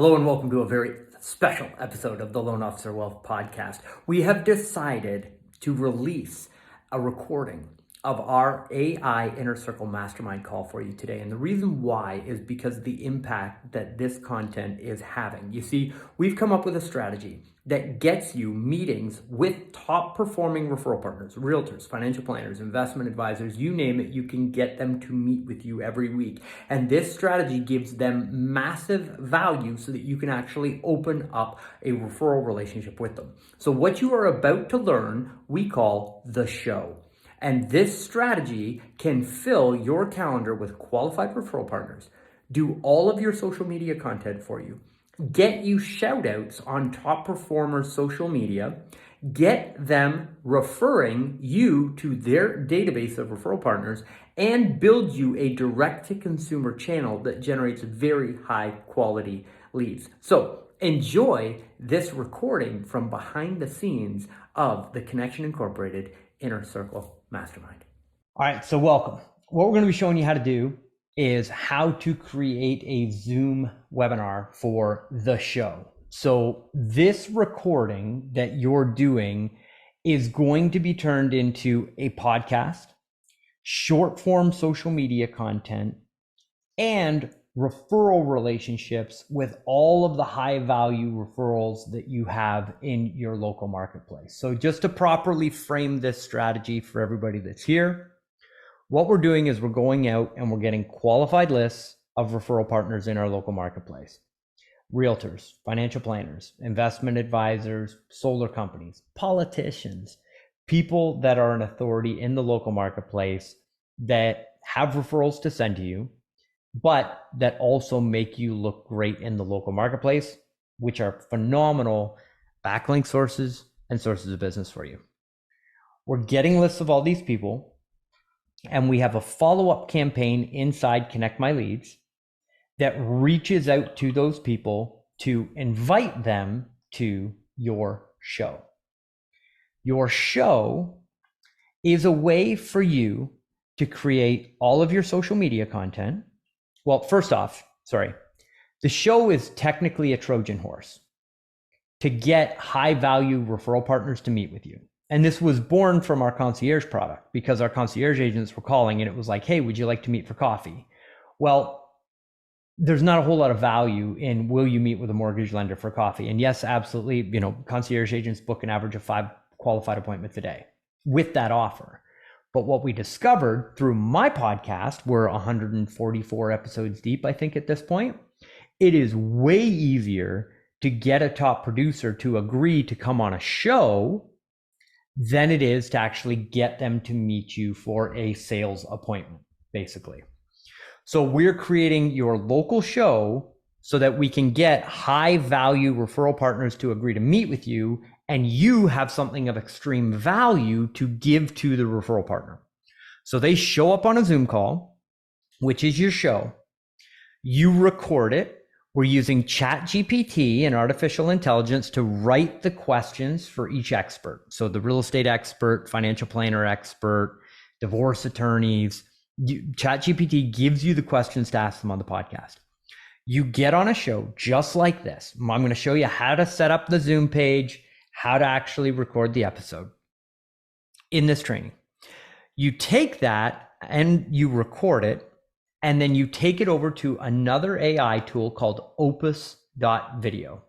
Hello and welcome to a very special episode of the Loan Officer Wealth Podcast. We have decided to release a recording of our AI Inner Circle Mastermind call for you today. And the reason why is because of the impact that this content is having. You see, we've come up with a strategy that gets you meetings with top performing referral partners, realtors, financial planners, investment advisors, you name it, you can get them to meet with you every week. And this strategy gives them massive value so that you can actually open up a referral relationship with them. So what you are about to learn, we call the show. And this strategy can fill your calendar with qualified referral partners, do all of your social media content for you, get you shout outs on top performers' social media, get them referring you to their database of referral partners, and build you a direct-to-consumer channel that generates very high-quality leads. So enjoy this recording from behind the scenes of the Connection Incorporated Inner Circle Mastermind. All right, so welcome. What we're going to be showing you how to do is how to create a Zoom webinar for the show. So this recording that you're doing is going to be turned into a podcast, short form social media content, and referral relationships with all of the high value referrals that you have in your local marketplace. So just to properly frame this strategy for everybody that's here, what we're doing is we're going out and we're getting qualified lists of referral partners in our local marketplace. Realtors, financial planners, investment advisors, solar companies, politicians, people that are an authority in the local marketplace that have referrals to send to you, but that also make you look great in the local marketplace, which are phenomenal backlink sources and sources of business for you. We're getting lists of all these people, and we have a follow-up campaign inside Connect My Leads that reaches out to those people to invite them to your show. Your show is a way for you to create all of your social media content. Well, first off, the show is technically a Trojan horse to get high value referral partners to meet with you. And this was born from our concierge product because our concierge agents were calling and it was like, hey, would you like to meet for coffee? Well, there's not a whole lot of value in will you meet with a mortgage lender for coffee? And yes, absolutely, concierge agents book an average of 5 qualified appointments a day with that offer. But what we discovered through my podcast, we're 144 episodes deep, I think, at this point, it is way easier to get a top producer to agree to come on a show than it is to actually get them to meet you for a sales appointment, basically. So we're creating your local show so that we can get high value referral partners to agree to meet with you, and you have something of extreme value to give to the referral partner. So they show up on a Zoom call, which is your show. You record it. We're using ChatGPT and artificial intelligence to write the questions for each expert. So the real estate expert, financial planner expert, divorce attorneys, ChatGPT gives you the questions to ask them on the podcast. You get on a show just like this. I'm going to show you how to set up the Zoom page, how to actually record the episode in this training. You take that and you record it, and then you take it over to another AI tool called opus.video.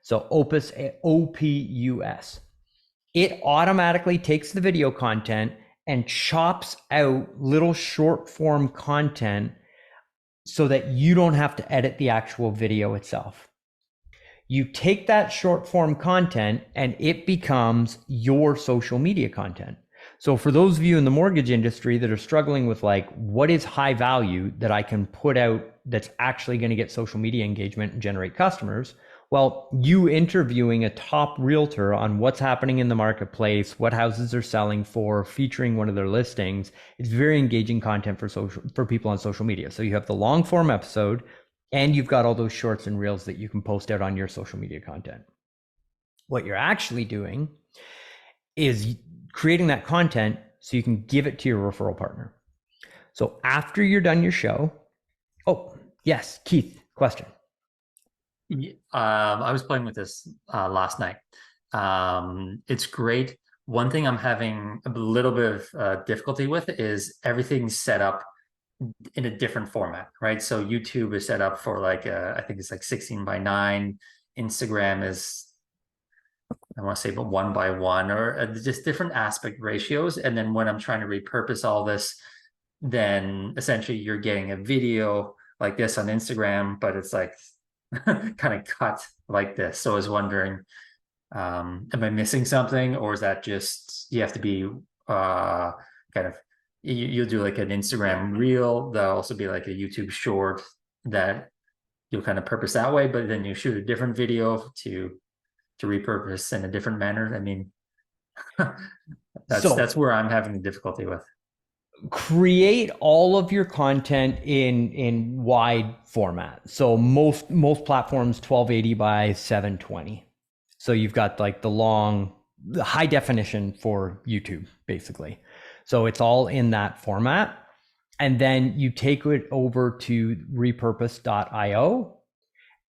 So Opus, O-P-U-S. It automatically takes the video content and chops out little short form content so that you don't have to edit the actual video itself. You take that short form content and it becomes your social media content. So for those of you in the mortgage industry that are struggling with what is high value that I can put out that's actually going to get social media engagement and generate customers, well, you interviewing a top realtor on what's happening in the marketplace, what houses are selling for, featuring one of their listings, it's very engaging content for people on social media. So you have the long form episode, and you've got all those shorts and reels that you can post out on your social media content. What you're actually doing is creating that content so you can give it to your referral partner. So after you're done your show, oh, yes, Keith, question. I was playing with this last night. It's great. One thing I'm having a little bit of difficulty with is everything's set up in a different format, right? So YouTube is set up for like I think it's like 16 by 9. Instagram is, I want to say, but 1 by 1, or just different aspect ratios. And then when I'm trying to repurpose all this, then essentially you're getting a video like this on Instagram, but it's like kind of cut like this. So I was wondering, am I missing something, or is that just you have to be kind of you'll do like an Instagram reel, that'll also be like a YouTube short that you'll kind of purpose that way, but then you shoot a different video to repurpose in a different manner. I mean, that's So where I'm having the difficulty with. create all of your content in wide format. So most platforms 1280 by 720. So you've got like the high definition for YouTube basically. So it's all in that format. And then you take it over to repurpose.io,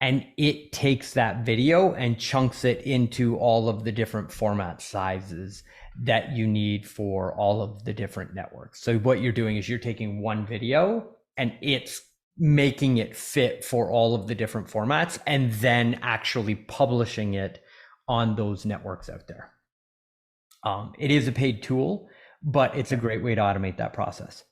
and it takes that video and chunks it into all of the different format sizes that you need for all of the different networks. So what you're doing is you're taking one video and it's making it fit for all of the different formats and then actually publishing it on those networks out there. It is a paid tool, but it's a great way to automate that process.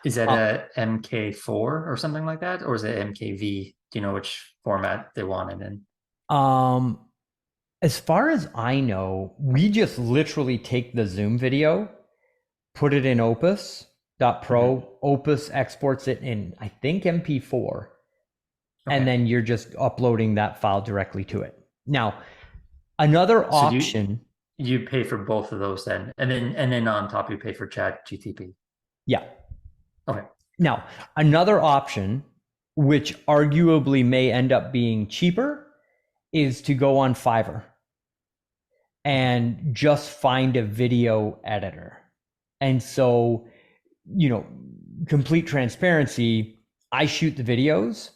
Is that Um, a MK4 or something like that, or is it MKV? Do you know which format they want it in? um, as far as I know, we just literally take the Zoom video, put it in Mhm. opus.pro. Opus exports it in, I think, MP4, and Okay. then you're just uploading that file directly to it. Now, another So do you option, you pay for both of those then, and then on top you pay for Chat GTP. yeah. Okay. Now, another option, which arguably may end up being cheaper, is to go on Fiverr and just find a video editor. And so, you know, complete transparency, I shoot the videos,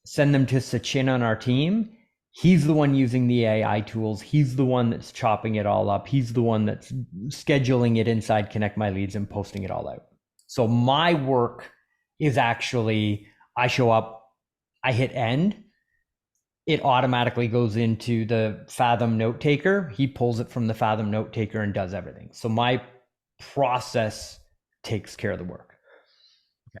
send them to Sachin on our team. He's the one using the AI tools. He's the one that's chopping it all up. He's the one that's scheduling it inside Connect My Leads and posting it all out. So my work is actually, I show up, I hit end, it automatically goes into the Fathom note taker. He pulls it from the Fathom note taker and does everything. So my process takes care of the work.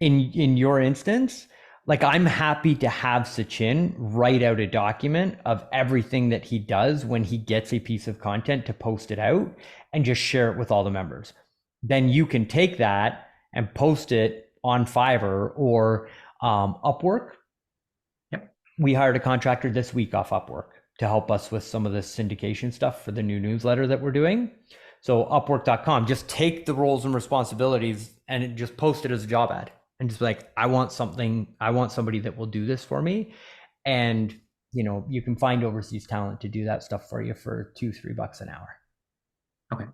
In your instance, like I'm happy to have Sachin write out a document of everything that he does when he gets a piece of content to post it out and just share it with all the members. Then you can take that and post it on Fiverr or Upwork. Yep. We hired a contractor this week off Upwork to help us with some of the syndication stuff for the new newsletter that we're doing. So upwork.com, just take the roles and responsibilities and just post it as a job ad and just be like, I want somebody that will do this for me. And you can find overseas talent to do that stuff for you for $2-3 an hour. Okay.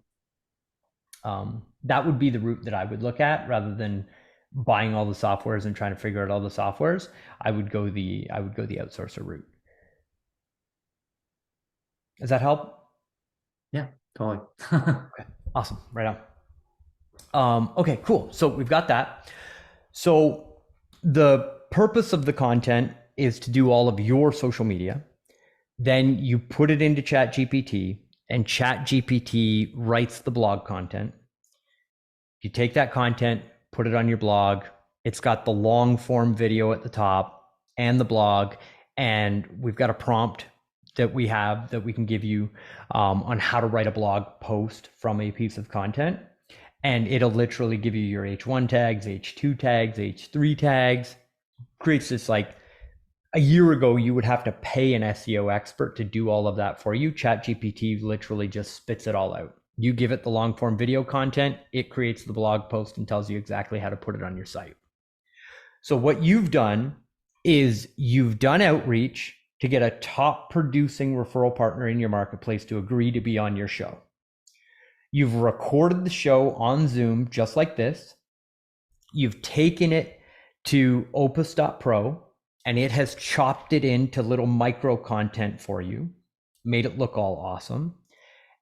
That would be the route that I would look at rather than buying all the softwares and trying to figure out all the softwares. I would go the outsourcer route. Does that help? Yeah, totally. Okay, awesome. Right on. Okay, cool. So we've got that. So the purpose of the content is to do all of your social media. Then you put it into ChatGPT, and ChatGPT writes the blog content. You take that content, put it on your blog. It's got the long form video at the top and the blog, and we've got a prompt that we can give you on how to write a blog post from a piece of content. And it'll literally give you your H1 tags, H2 tags, H3 tags. Creates this, like, a year ago, you would have to pay an SEO expert to do all of that for you. ChatGPT literally just spits it all out. You give it the long form video content, it creates the blog post and tells you exactly how to put it on your site. So what you've done is you've done outreach to get a top producing referral partner in your marketplace to agree to be on your show. You've recorded the show on Zoom just like this. You've taken it to opus.pro. and it has chopped it into little micro content for you, made it look all awesome.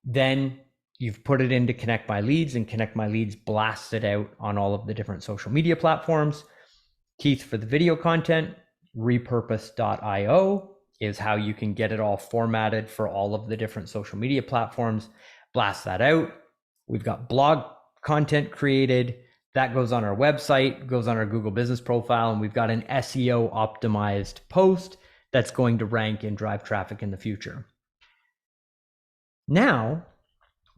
Then you've put it into Connect My Leads, and Connect My Leads blasts it out on all of the different social media platforms. Keith, for the video content, repurpose.io is how you can get it all formatted for all of the different social media platforms. Blast that out. We've got blog content created. That goes on our website, goes on our Google business profile, and we've got an SEO optimized post that's going to rank and drive traffic in the future. Now,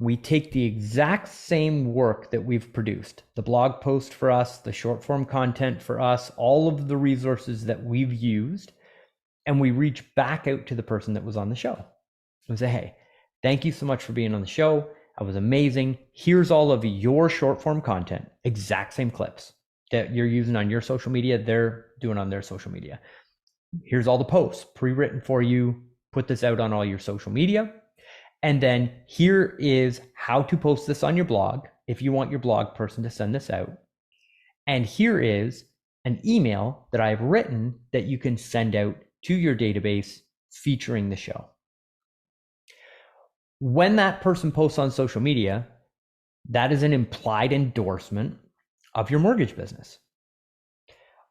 we take the exact same work that we've produced, the blog post for us, the short form content for us, all of the resources that we've used, and we reach back out to the person that was on the show and say, hey, thank you so much for being on the show. That was amazing. Here's all of your short form content, exact same clips that you're using on your social media, they're doing on their social media. Here's all the posts pre-written for you. Put this out on all your social media. And then here is how to post this on your blog if you want your blog person to send this out. And here is an email that I've written that you can send out to your database featuring the show. When that person posts on social media, that is an implied endorsement of your mortgage business.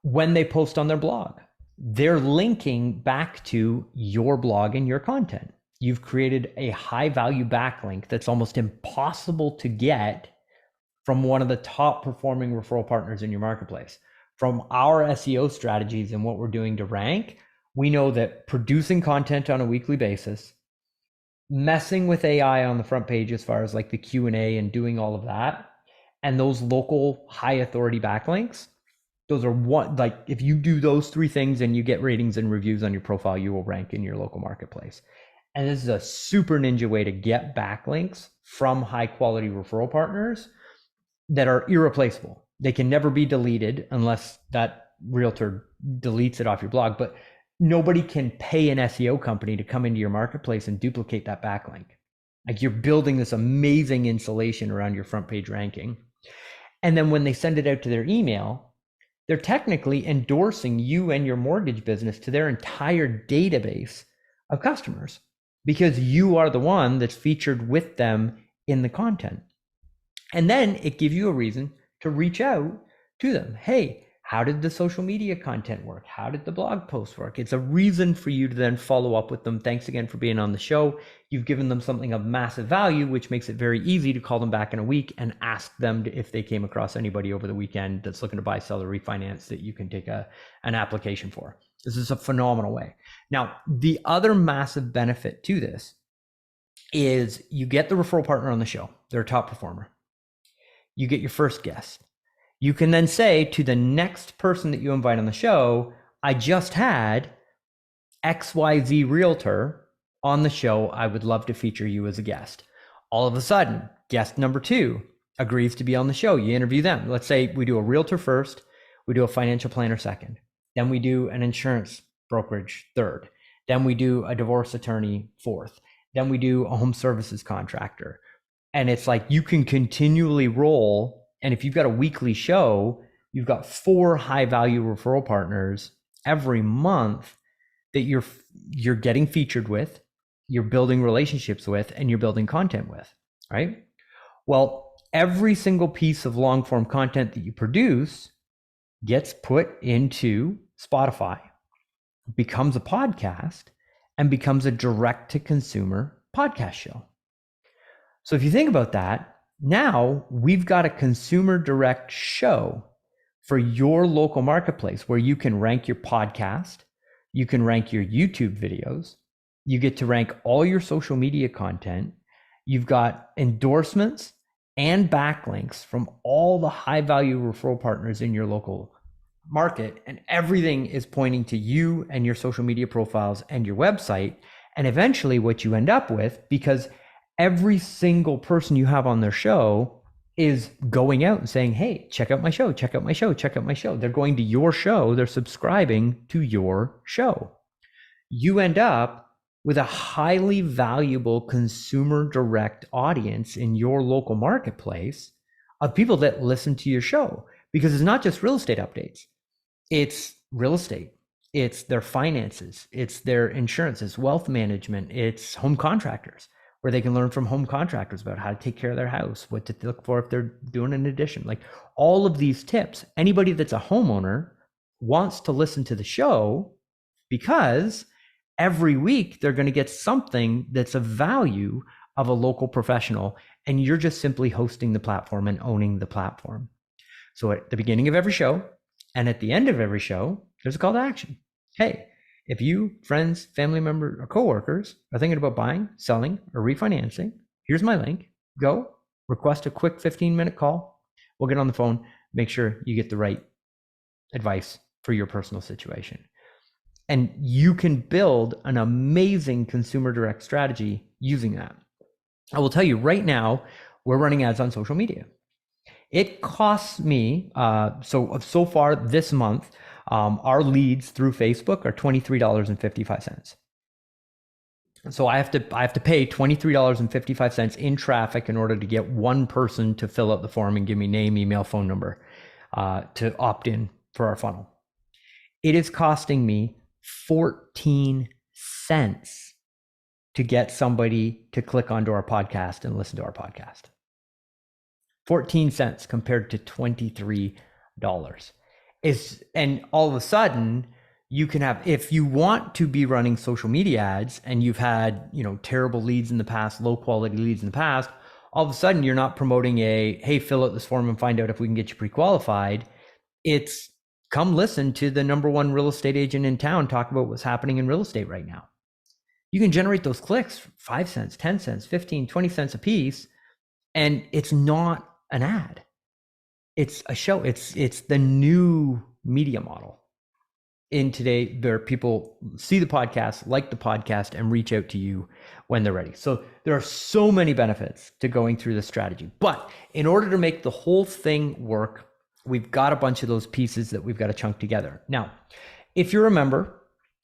When they post on their blog, they're linking back to your blog and your content. You've created a high value backlink that's almost impossible to get from one of the top performing referral partners in your marketplace. From our SEO strategies and what we're doing to rank, we know that producing content on a weekly basis, messing with AI on the front page as far as like the Q&A and doing all of that, and those local high authority backlinks, those are one, like if you do those three things and you get ratings and reviews on your profile, you will rank in your local marketplace. And this is a super ninja way to get backlinks from high quality referral partners that are irreplaceable. They can never be deleted unless that realtor deletes it off your blog, but nobody can pay an SEO company to come into your marketplace and duplicate that backlink. Like you're building this amazing insulation around your front page ranking. And then when they send it out to their email, they're technically endorsing you and your mortgage business to their entire database of customers, because you are the one that's featured with them in the content. And then it gives you a reason to reach out to them. Hey, how did the social media content work? How did the blog post work? It's a reason for you to then follow up with them. Thanks again for being on the show. You've given them something of massive value, which makes it very easy to call them back in a week and ask them if they came across anybody over the weekend that's looking to buy, sell, or refinance that you can take an application for. This is a phenomenal way. Now, the other massive benefit to this is you get the referral partner on the show. They're a top performer. You get your first guest. You can then say to the next person that you invite on the show, I just had XYZ realtor on the show. I would love to feature you as a guest. All of a sudden, guest number 2 agrees to be on the show. You interview them. Let's say we do a realtor first, we do a financial planner second, then we do an insurance brokerage third, then we do a divorce attorney fourth, then we do a home services contractor. And it's like you can continually roll. And if you've got a weekly show, you've got 4 high value referral partners every month that you're getting featured with, you're building relationships with, and you're building content with, right? Well, every single piece of long form content that you produce gets put into Spotify, becomes a podcast, and becomes a direct to consumer podcast show. So if you think about that, now we've got a consumer direct show for your local marketplace where you can rank your podcast, you can rank your YouTube videos, you get to rank all your social media content, you've got endorsements and backlinks from all the high value referral partners in your local market, and everything is pointing to you and your social media profiles and your website. And eventually what you end up with, because every single person you have on their show is going out and saying, hey, check out my show, check out my show, check out my show. They're going to your show. They're subscribing to your show. You end up with a highly valuable consumer direct audience in your local marketplace of people that listen to your show, because it's not just real estate updates. It's real estate, it's their finances, it's their insurance, it's wealth management, it's home contractors, where they can learn from home contractors about how to take care of their house, what to look for if they're doing an addition. Like all of these tips, anybody that's a homeowner wants to listen to the show because every week they're going to get something that's of value of a local professional, and you're just simply hosting the platform and owning the platform. So at the beginning of every show and at the end of every show, there's a call to action. Hey, if you, friends, family members, or coworkers are thinking about buying, selling, or refinancing, here's my link. Go request a quick 15-minute call. We'll get on the phone, make sure you get the right advice for your personal situation. And you can build an amazing consumer direct strategy using that. I will tell you right now, we're running ads on social media. It costs me, so far this month, our leads through Facebook are $23.55. So I have to pay $23.55 in traffic in order to get one person to fill out the form and give me name, email, phone number to opt in for our funnel. It is costing me 14 cents to get somebody to click onto our podcast and listen to our podcast. 14 cents compared to $23 and all of a sudden you can have, if you want to be running social media ads and you've had, terrible leads in the past, low quality leads in the past, all of a sudden you're not promoting hey, fill out this form and find out if we can get you pre-qualified. It's come listen to the number one real estate agent in town talk about what's happening in real estate right now. You can generate those clicks 5 cents, 10 cents, 15, 20 cents a piece. And it's not an ad. It's a show. It's the new media model in today, where people see the podcast, like the podcast, and reach out to you when they're ready. So there are so many benefits to going through this strategy. But in order to make the whole thing work, we've got a bunch of those pieces that we've got to chunk together. Now, if you remember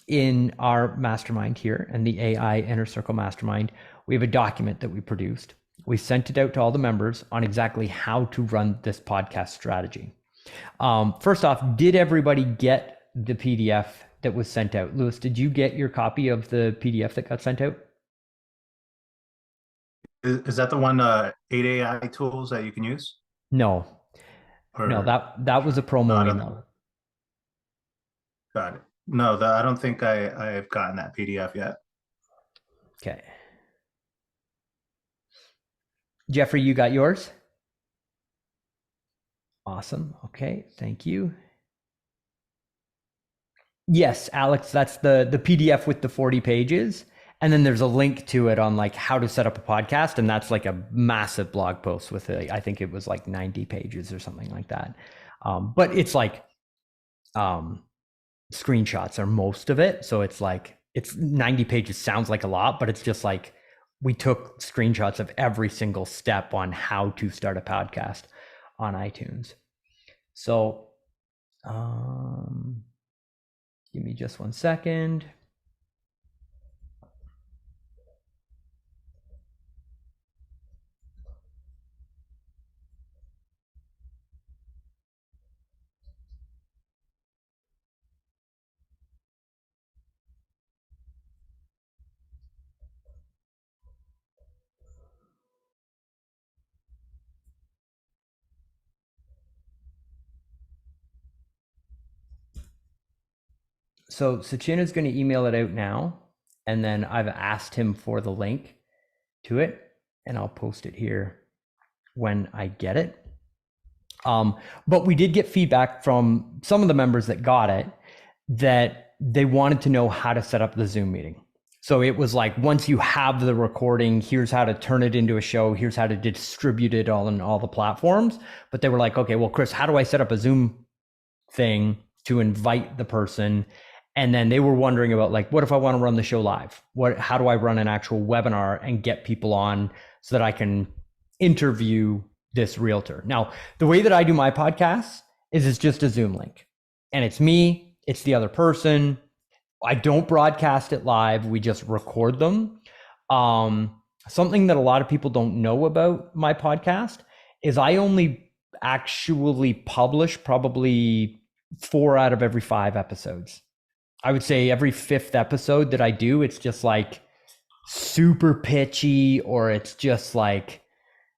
in our mastermind here and the AI Inner Circle Mastermind, we have a document that we produced. We sent it out to all the members on exactly how to run this podcast strategy. First off, did everybody get the PDF that was sent out? Lewis, did you get your copy of the PDF that got sent out? Is that the one 8 AI tools that you can use? No. No, that was a promo email. Got it. No, I don't think I've gotten that PDF yet. Okay. Jeffrey, you got yours? Awesome. Okay, thank you. Yes, Alex, that's the PDF with the 40 pages. And then there's a link to it on like how to set up a podcast. And that's like a massive blog post with I think it was like 90 pages or something like that. But it's like screenshots are most of it. So it's 90 pages sounds like a lot, but it's just like we took screenshots of every single step on how to start a podcast on iTunes. So give me just 1 second. So Sachin is going to email it out now, and then I've asked him for the link to it, and I'll post it here when I get it. But we did get feedback from some of the members that got it that they wanted to know how to set up the Zoom meeting. So it was like, once you have the recording, here's how to turn it into a show. Here's how to distribute it all in all the platforms. But they were like, okay, well, Chris, how do I set up a Zoom thing to invite the person? And then they were wondering about like, what if I want to run the show live? How do I run an actual webinar and get people on so that I can interview this realtor? Now, the way that I do my podcasts is it's just a Zoom link, and it's me, it's the other person. I don't broadcast it live. We just record them. Something that a lot of people don't know about my podcast is I only actually publish probably 4 out of every 5 episodes. I would say every 5th episode that I do, it's just like super pitchy, or it's just like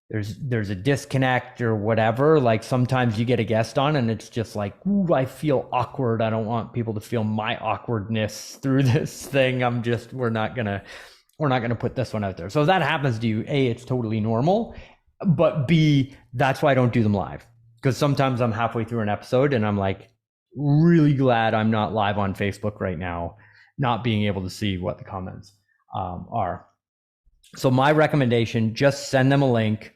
there's a disconnect or whatever. Like sometimes you get a guest on and it's just like, ooh, I feel awkward. I don't want people to feel my awkwardness through this thing. We're not gonna put this one out there. So if that happens to you, A, it's totally normal, but B, that's why I don't do them live. Because sometimes I'm halfway through an episode and I'm like, really glad I'm not live on Facebook right now, not being able to see what the comments are. So my recommendation, just send them a link,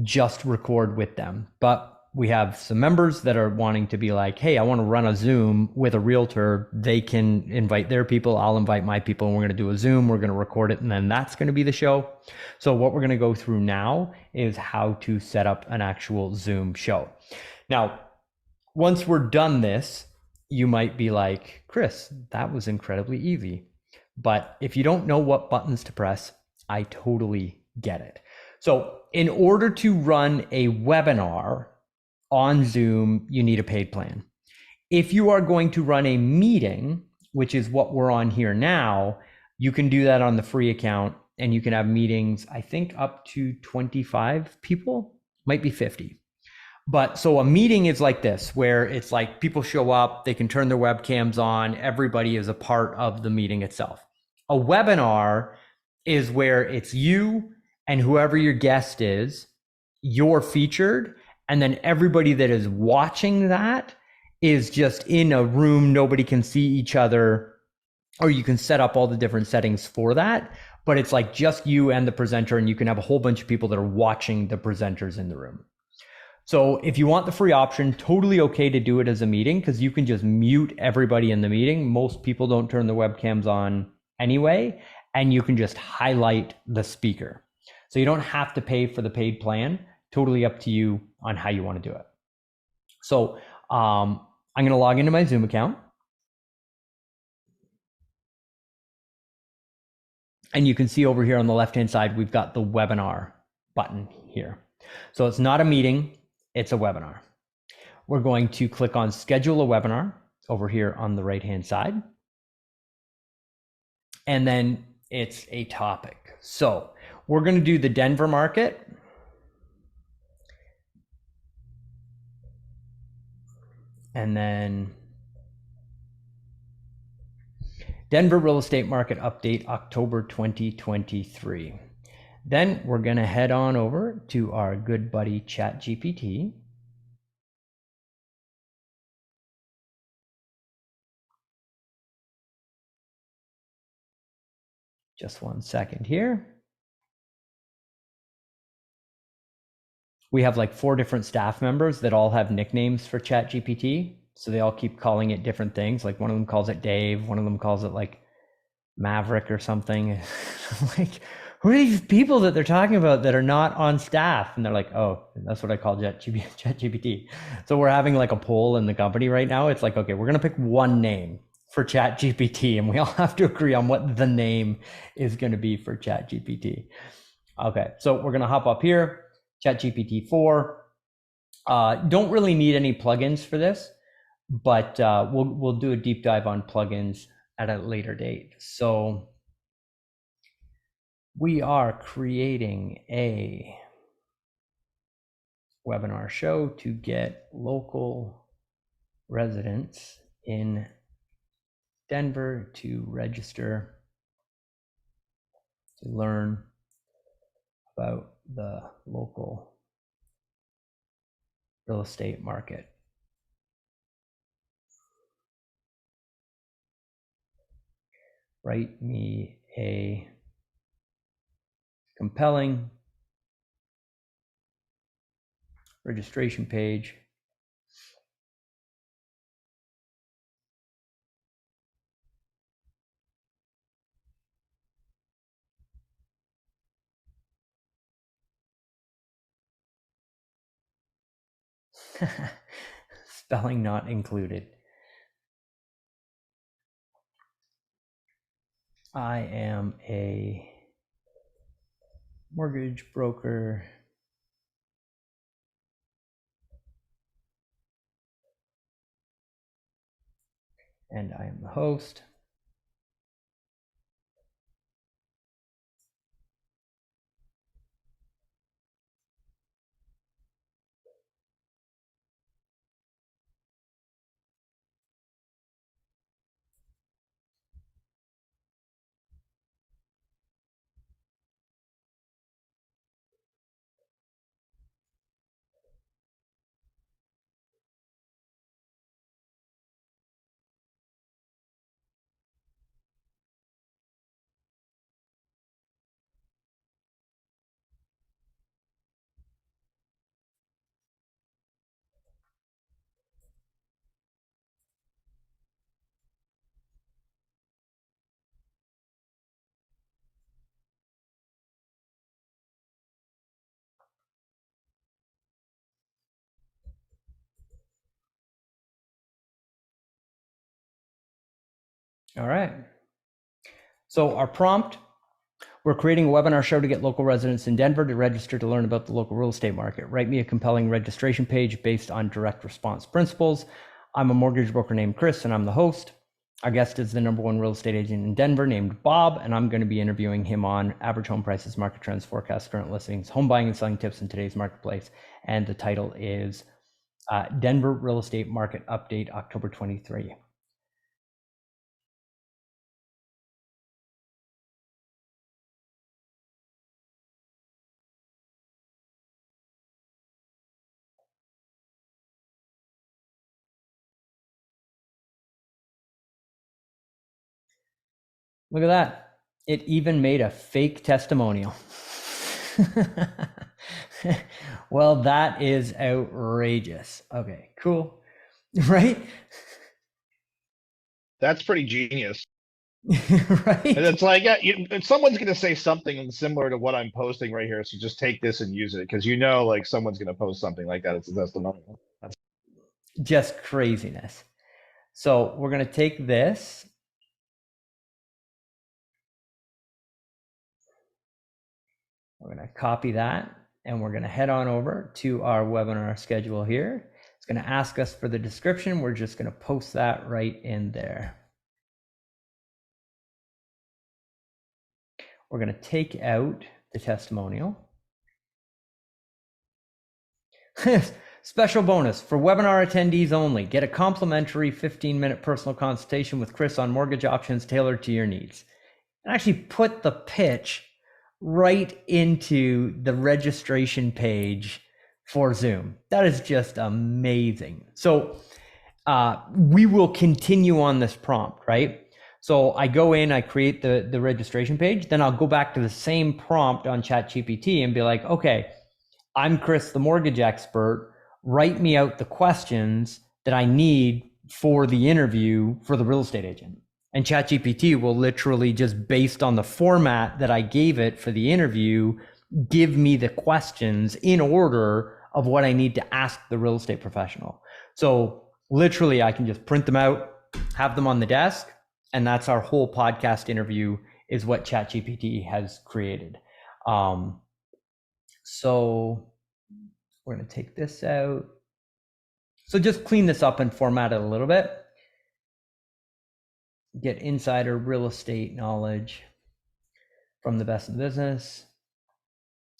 just record with them. But we have some members that are wanting to be like, hey, I want to run a Zoom with a realtor. They can invite their people. I'll invite my people, and we're going to do a Zoom. We're going to record it, and then that's going to be the show. So what we're going to go through now is how to set up an actual Zoom show. Now, once we're done this, you might be like, Chris, that was incredibly easy. But if you don't know what buttons to press, I totally get it. So in order to run a webinar on Zoom, you need a paid plan. If you are going to run a meeting, which is what we're on here now, you can do that on the free account, and you can have meetings, I think up to 25 people, might be 50. But so a meeting is like this, where it's like people show up, they can turn their webcams on, everybody is a part of the meeting itself. A webinar is where it's you and whoever your guest is, you're featured, and then everybody that is watching that is just in a room, nobody can see each other, or you can set up all the different settings for that. But it's like just you and the presenter, and you can have a whole bunch of people that are watching the presenters in the room. So if you want the free option, totally okay to do it as a meeting, because you can just mute everybody in the meeting. Most people don't turn their webcams on anyway, and you can just highlight the speaker. So you don't have to pay for the paid plan. Totally up to you on how you want to do it. So I'm going to log into my Zoom account. And you can see over here on the left-hand side, we've got the webinar button here. So it's not a meeting, it's a webinar. We're going to click on schedule a webinar over here on the right-hand side. And then it's a topic. So we're going to do the Denver market. And then Denver real estate market update, October 2023. Then we're going to head on over to our good buddy ChatGPT. Just 1 second here. We have like 4 different staff members that all have nicknames for ChatGPT. So they all keep calling it different things. Like one of them calls it Dave. One of them calls it like Maverick or something. Like, who are these people that they're talking about that are not on staff? And they're like, oh, that's what I call ChatGPT. So we're having like a poll in the company right now. It's like, okay, we're going to pick one name for ChatGPT, and we all have to agree on what the name is going to be for ChatGPT. Okay, so we're going to hop up here, ChatGPT 4. Don't really need any plugins for this, but we'll do a deep dive on plugins at a later date. So we are creating a webinar show to get local residents in Denver to register to learn about the local real estate market. Write me a compelling registration page spelling not included. I am a mortgage broker and I am the host. All right. So our prompt, we're creating a webinar show to get local residents in Denver to register to learn about the local real estate market. Write me a compelling registration page based on direct response principles. I'm a mortgage broker named Chris, and I'm the host. Our guest is the #1 real estate agent in Denver named Bob, and I'm going to be interviewing him on average home prices, market trends, forecasts, current listings, home buying and selling tips in today's marketplace. And the title is Denver Real Estate Market Update, October 23. Look at that. It even made a fake testimonial. Well, that is outrageous. Okay, cool. Right? That's pretty genius. Right? And it's like, yeah, someone's going to say something similar to what I'm posting right here. So just take this and use it because like someone's going to post something like that. It's a testimonial. That's Just craziness. So we're going to take this. We're going to copy that and we're going to head on over to our webinar schedule here. It's going to ask us for the description. We're just going to post that right in there. We're going to take out the testimonial. Special bonus for webinar attendees only. Get a complimentary 15-minute personal consultation with Chris on mortgage options tailored to your needs. And actually put the pitch right into the registration page for Zoom. That is just amazing. So we will continue on this prompt, right? So I go in, I create the registration page, then I'll go back to the same prompt on ChatGPT and be like, okay, I'm Chris, the mortgage expert. Write me out the questions that I need for the interview for the real estate agent. And ChatGPT will literally, just based on the format that I gave it for the interview, give me the questions in order of what I need to ask the real estate professional. So literally, I can just print them out, have them on the desk, and that's our whole podcast interview is what ChatGPT has created. So we're going to take this out. So just clean this up and format it a little bit. Get insider real estate knowledge from the best in the business.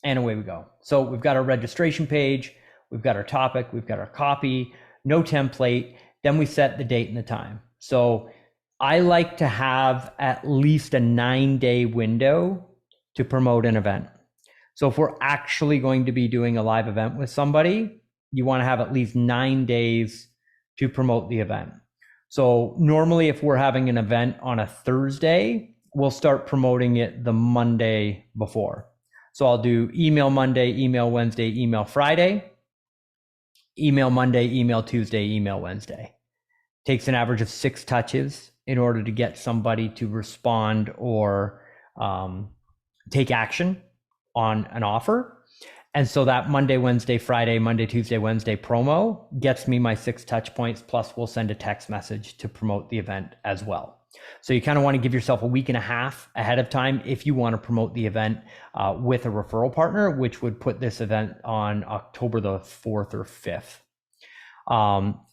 And away we go. So we've got our registration page. We've got our topic. We've got our copy, no template. Then we set the date and the time. So I like to have at least a 9-day window to promote an event. So if we're actually going to be doing a live event with somebody, you want to have at least 9 days to promote the event. So normally if we're having an event on a Thursday, we'll start promoting it the Monday before. So I'll do email Monday, email Wednesday, email Friday, email Monday, email Tuesday, email Wednesday. Takes an average of 6 touches in order to get somebody to respond or take action on an offer. And so that Monday, Wednesday, Friday, Monday, Tuesday, Wednesday promo gets me my 6 touch points. Plus we'll send a text message to promote the event as well. So you kind of want to give yourself a week and a half ahead of time if you want to promote the event with a referral partner, which would put this event on October the 4th or 5th.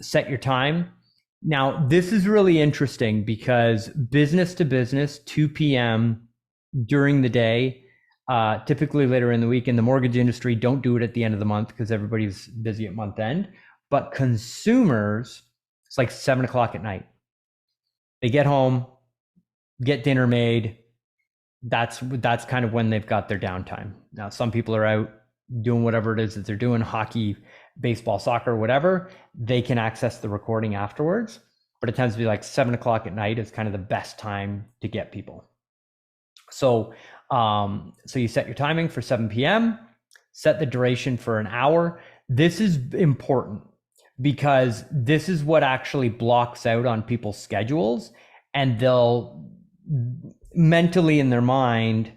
Set your time. Now, this is really interesting because business to business, 2 p.m. during the day, typically later in the week in the mortgage industry, don't do it at the end of the month because everybody's busy at month end. But consumers, it's like 7 o'clock at night. They get home, get dinner made. That's kind of when they've got their downtime. Now, some people are out doing whatever it is that they're doing, hockey, baseball, soccer, whatever. They can access the recording afterwards, but it tends to be like 7 o'clock at night is kind of the best time to get people. So, so you set your timing for 7 p.m., set the duration for an hour. This is important because this is what actually blocks out on people's schedules, and they'll mentally in their mind,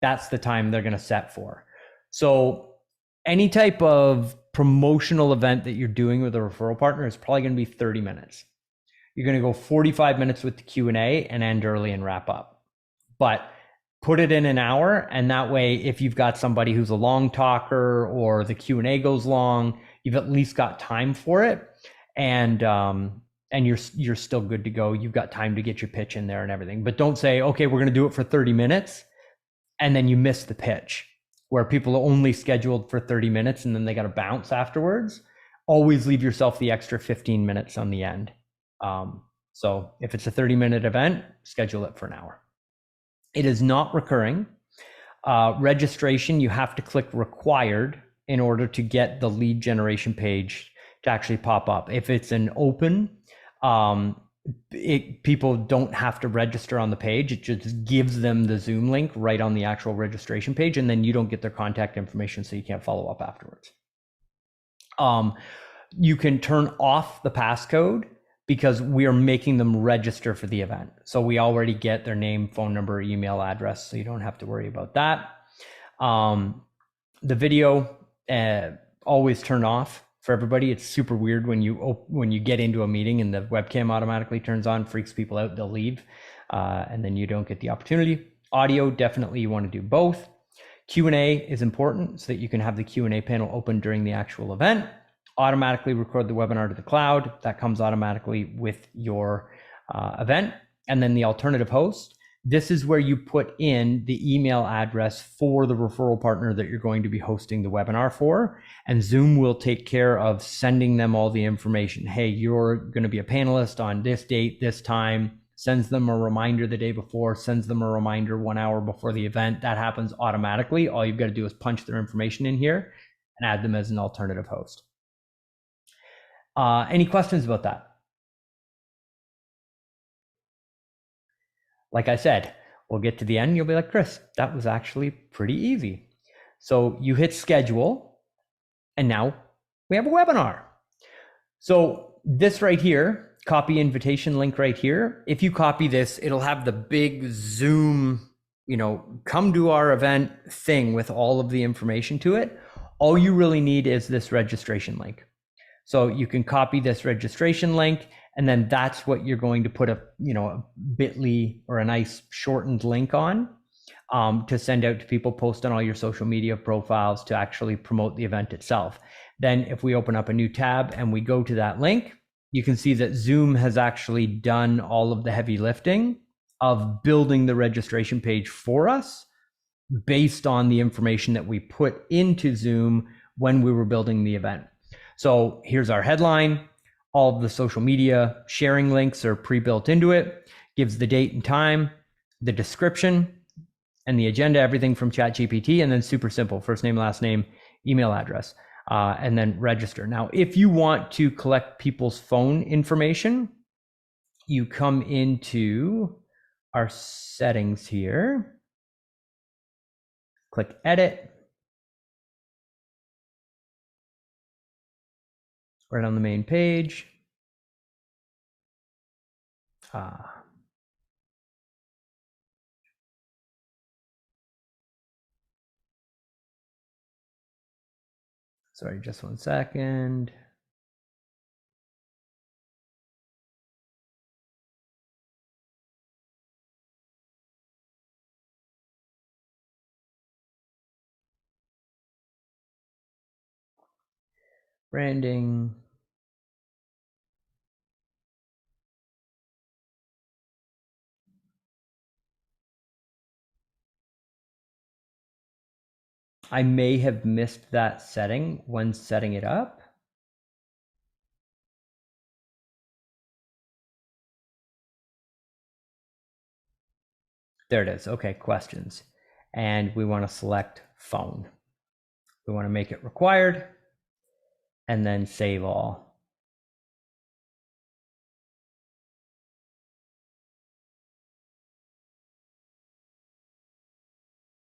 that's the time they're going to set for. So any type of promotional event that you're doing with a referral partner is probably going to be 30 minutes. You're going to go 45 minutes with the Q&A and end early and wrap up. But put it in an hour, and that way, if you've got somebody who's a long talker or the Q&A goes long, you've at least got time for it, and you're still good to go. You've got time to get your pitch in there and everything. But don't say, okay, we're going to do it for 30 minutes, and then you miss the pitch, where people are only scheduled for 30 minutes and then they got to bounce afterwards. Always leave yourself the extra 15 minutes on the end. So if it's a 30-minute event, schedule it for an hour. It is not recurring. Registration, you have to click required in order to get the lead generation page to actually pop up. If it's an open, people don't have to register on the page. It just gives them the Zoom link right on the actual registration page, and then you don't get their contact information, so you can't follow up afterwards. You can turn off the passcode because we are making them register for the event. So we already get their name, phone number, email address, so you don't have to worry about that. The video, always turn off for everybody. It's super weird when you get into a meeting and the webcam automatically turns on, freaks people out, they'll leave, and then you don't get the opportunity. Audio, definitely you want to do both. Q&A is important so that you can have the Q&A panel open during the actual event. Automatically record the webinar to the cloud. That comes automatically with your event. And then the alternative host. This is where you put in the email address for the referral partner that you're going to be hosting the webinar for. And Zoom will take care of sending them all the information. Hey, you're going to be a panelist on this date, this time. Sends them a reminder the day before, sends them a reminder 1 hour before the event. That happens automatically. All you've got to do is punch their information in here and add them as an alternative host. Any questions about that? Like I said, we'll get to the end. You'll be like, Chris, that was actually pretty easy. So you hit schedule, and now we have a webinar. So this right here, copy invitation link right here. If you copy this, it'll have the big Zoom, come to our event thing with all of the information to it. All you really need is this registration link. So you can copy this registration link, and then that's what you're going to put a bit.ly or a nice shortened link on to send out to people, post on all your social media profiles to actually promote the event itself. Then if we open up a new tab and we go to that link, you can see that Zoom has actually done all of the heavy lifting of building the registration page for us based on the information that we put into Zoom when we were building the event. So here's our headline. All of the social media sharing links are pre-built into it, gives the date and time, the description, and the agenda, everything from ChatGPT, and then super simple, first name, last name, email address, and then register. Now, if you want to collect people's phone information, you come into our settings here, click edit, right on the main page. Sorry, just 1 second. Branding. I may have missed that setting when setting it up. There it is. Okay, questions. And we want to select phone. We want to make it required and then save all.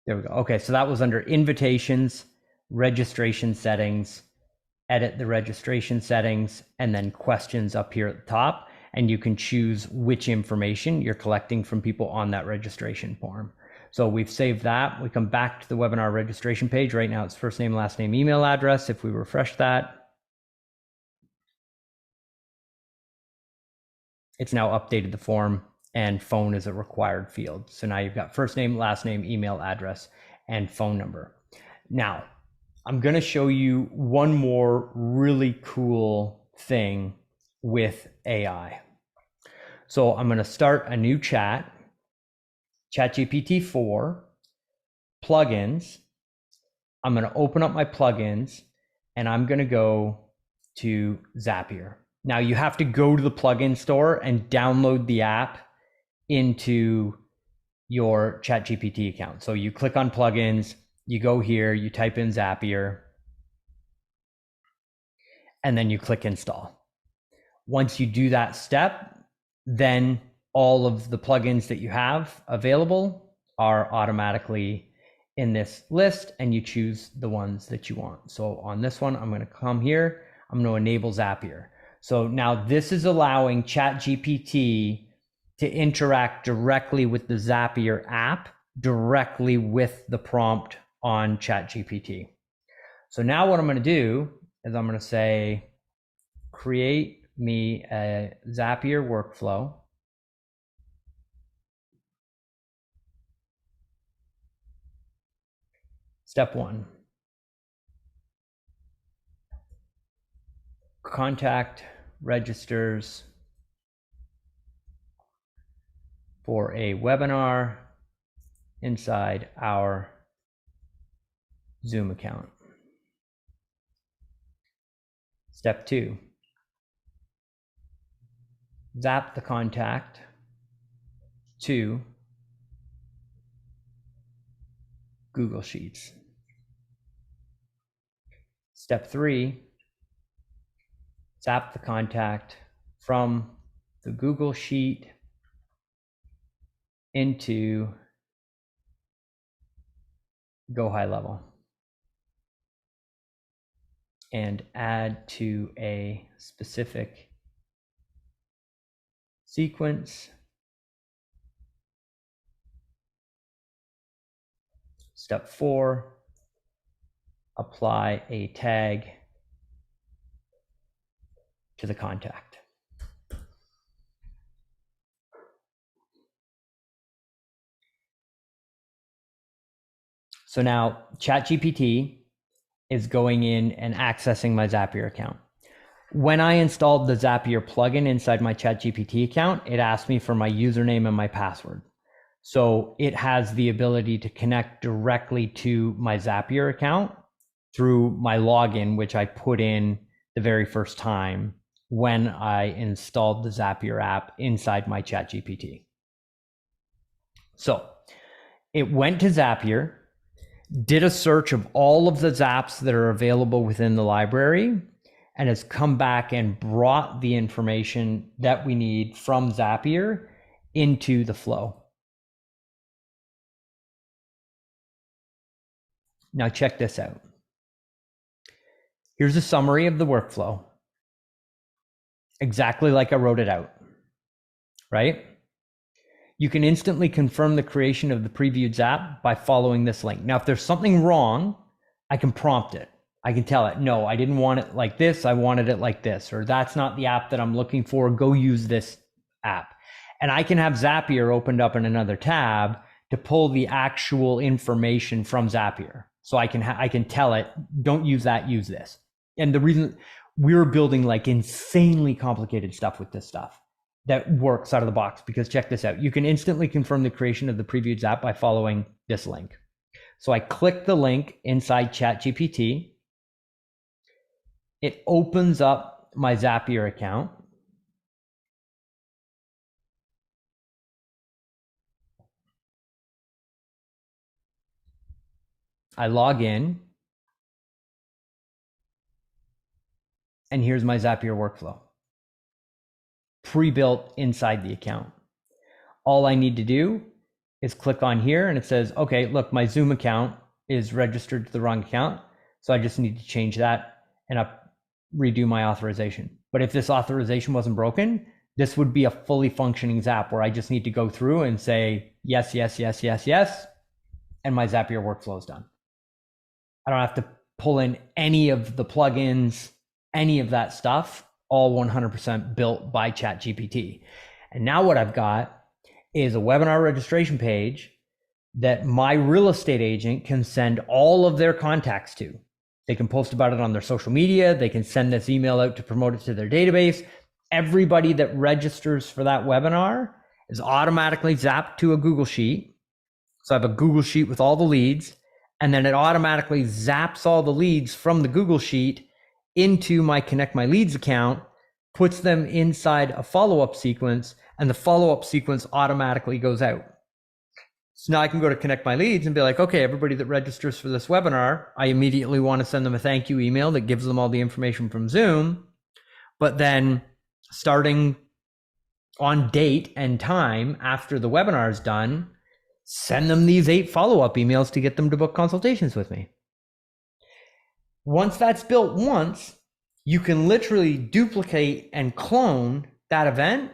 There we go. Okay, so that was under invitations, registration settings, edit the registration settings, and then questions up here at the top. And you can choose which information you're collecting from people on that registration form. So we've saved that. We come back to the webinar registration page. Right now it's first name, last name, email address. If we refresh that, it's now updated the form, and phone is a required field. So now you've got first name, last name, email address, and phone number. Now, I'm going to show you one more really cool thing with AI. So I'm going to start a new chat, ChatGPT 4, plugins. I'm going to open up my plugins, and I'm going to go to Zapier. Now you have to go to the plugin store and download the app into your ChatGPT account. So you click on plugins, you go here, you type in Zapier, and then you click install. Once you do that step, then all of the plugins that you have available are automatically in this list, and you choose the ones that you want. So on this one, I'm going to come here, I'm going to enable Zapier. So now this is allowing ChatGPT to interact directly with the Zapier app, directly with the prompt on ChatGPT. So now what I'm going to do is I'm going to say, create me a Zapier workflow. Step 1, contact registers for a webinar inside our Zoom account. Step 2, zap the contact to Google Sheets. Step 3, zap the contact from the Google Sheet into Go High Level and add to a specific sequence. Step 4, apply a tag to the contact. So now ChatGPT is going in and accessing my Zapier account. When I installed the Zapier plugin inside my ChatGPT account, it asked me for my username and my password. So it has the ability to connect directly to my Zapier account through my login, which I put in the very first time when I installed the Zapier app inside my ChatGPT. So it went to Zapier, did a search of all of the Zaps that are available within the library, and has come back and brought the information that we need from Zapier into the flow. Now check this out. Here's a summary of the workflow, exactly like I wrote it out, right? You can instantly confirm the creation of the previewed Zap by following this link. Now, if there's something wrong, I can prompt it. I can tell it, no, I didn't want it like this. I wanted it like this, or that's not the app that I'm looking for. Go use this app. And I can have Zapier opened up in another tab to pull the actual information from Zapier. So I can tell it, don't use that, use this. And the reason we're building like insanely complicated stuff with this stuff that works out of the box, because check this out. You can instantly confirm the creation of the previewed Zap by following this link. So I click the link inside ChatGPT. It opens up my Zapier account. I log in, and here's my Zapier workflow, pre-built inside the account. All I need to do is click on here, and it says, okay, look, my Zoom account is registered to the wrong account. So I just need to change that and redo my authorization. But if this authorization wasn't broken, this would be a fully functioning Zap where I just need to go through and say, yes, yes, yes, yes, yes. And my Zapier workflow is done. I don't have to pull in any of the plugins, any of that stuff, all 100% built by ChatGPT. And now what I've got is a webinar registration page that my real estate agent can send all of their contacts to. They can post about it on their social media. They can send this email out to promote it to their database. Everybody that registers for that webinar is automatically zapped to a Google Sheet. So I have a Google Sheet with all the leads, and then it automatically zaps all the leads from the Google Sheet into my Connect My Leads account, puts them inside a follow-up sequence, and the follow-up sequence automatically goes out. So now I can go to Connect My Leads and be like, okay, everybody that registers for this webinar, I immediately want to send them a thank you email that gives them all the information from Zoom. But then starting on date and time after the webinar is done, send them these 8 follow-up emails to get them to book consultations with me. Once that's built once, you can literally duplicate and clone that event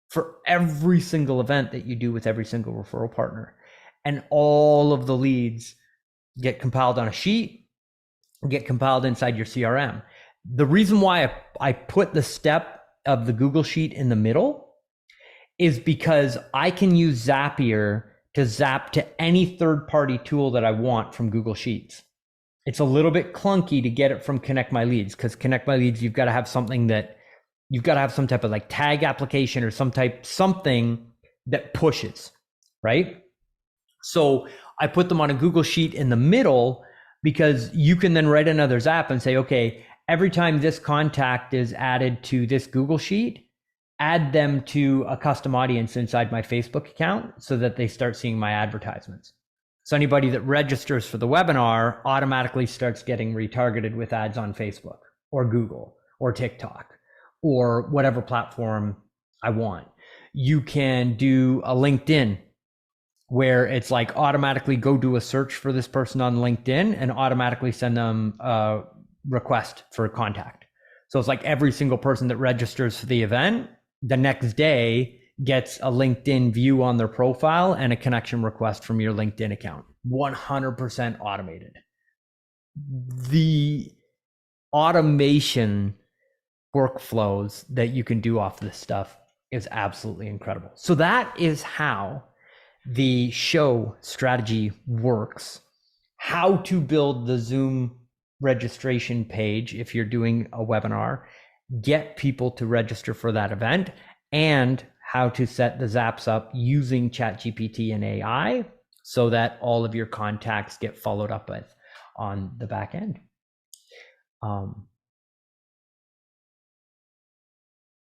for every single event that you do with every single referral partner. And all of the leads get compiled on a sheet, get compiled inside your CRM. The reason why I put the step of the Google Sheet in the middle is because I can use Zapier to zap to any third-party tool that I want from Google Sheets. It's a little bit clunky to get it from Connect My Leads, because Connect My Leads, you've got to have something that you've got to have some type of like tag application or something that pushes, right? So I put them on a Google Sheet in the middle because you can then write another Zap and say, okay, every time this contact is added to this Google Sheet, add them to a custom audience inside my Facebook account so that they start seeing my advertisements. So anybody that registers for the webinar automatically starts getting retargeted with ads on Facebook or Google or TikTok or whatever platform I want. You can do a LinkedIn where it's like automatically go do a search for this person on LinkedIn and automatically send them a request for a contact. So it's like every single person that registers for the event, the next day gets a LinkedIn view on their profile and a connection request from your LinkedIn account. 100% automated. The automation workflows that you can do off this stuff is absolutely incredible. So that is how the show strategy works. How to build the Zoom registration page if you're doing a webinar, get people to register for that event, and how to set the zaps up using ChatGPT and AI so that all of your contacts get followed up with on the back end.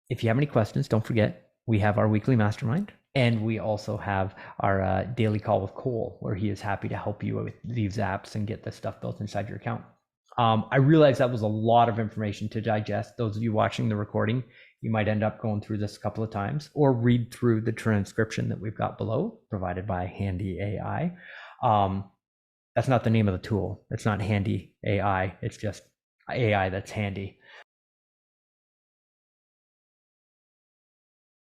If you have any questions, don't forget, we have our weekly mastermind, and we also have our daily call with Cole, where he is happy to help you with these apps and get this stuff built inside your account. I realize that was a lot of information to digest. Those of you watching the recording, you might end up going through this a couple of times or read through the transcription that we've got below, provided by Handy AI. That's not the name of the tool. It's not Handy AI. It's just AI that's handy.